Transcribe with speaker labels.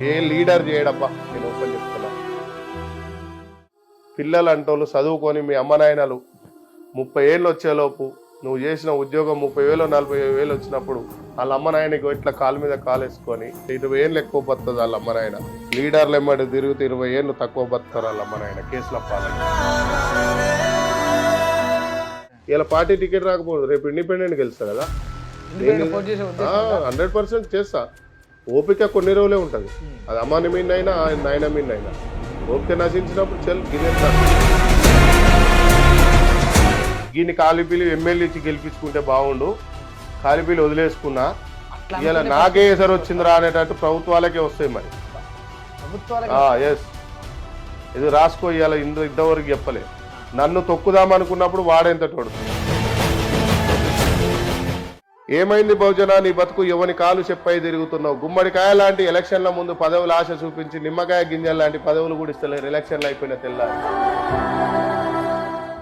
Speaker 1: ఏ leader చేయడబ్బా, నేను open చెప్తున్నా. పిల్లలు అంటోళ్ళు చదువుకొని మీ అమ్మ నాయనలు 30 ఏళ్ళు వచ్చేలోపు నువ్వు చేసిన ఉద్యోగం 30,000 40,000 వచ్చినప్పుడు వాళ్ళ అమ్మ నాయనకి ఇట్లా కాలు మీద కాలేసుకొని 20 ఏళ్ళు ఎక్కువ బతుంది వాళ్ళ అమ్మ నాయన. లీడర్లు ఎమ్మడి తిరుగుతూ 20 ఏళ్ళు తక్కువ బతుతారు వాళ్ళ అమ్మ నాయన కేసుల పాలన. ఇలా పార్టీ టికెట్ రాకపోదు, రేపు ఇండిపెండెంట్ గెలుస్తా కదా, 100% చేస్తా. ఓపిక కొన్ని రోజులే ఉంటుంది, అది అమ్మాని మీనైనా నాయన మీనైనా. ఓపిక నశించినప్పుడు చెల్ గిన్నె దీన్ని కాలిపీలు ఎమ్మెల్యే ఇచ్చి గెలిపించుకుంటే బాగుండు, కాలిపీలు వదిలేసుకున్నా ఇలా నాకే ఎసరు వచ్చిందిరా అనేటట్టు ప్రభుత్వాలకే వస్తాయి మరి. ఎస్, ఇది రాసుకో. ఇవాళ ఇంతవరకు చెప్పలే, నన్ను తొక్కుదామనుకున్నప్పుడు వాడేంత తోడు. ఏమైంది బహుజన నీ బతుకు, ఎవని కాలు చెప్పై తిరుగుతున్నావు. గుమ్మడికాయ లాంటి ఎలక్షన్ల ముందు పదవులు ఆశ చూపించి నిమ్మకాయ గింజల లాంటి పదవులు కూడా ఇస్తలేరు ఎలక్షన్లు అయిపోయిన తెల్లారి.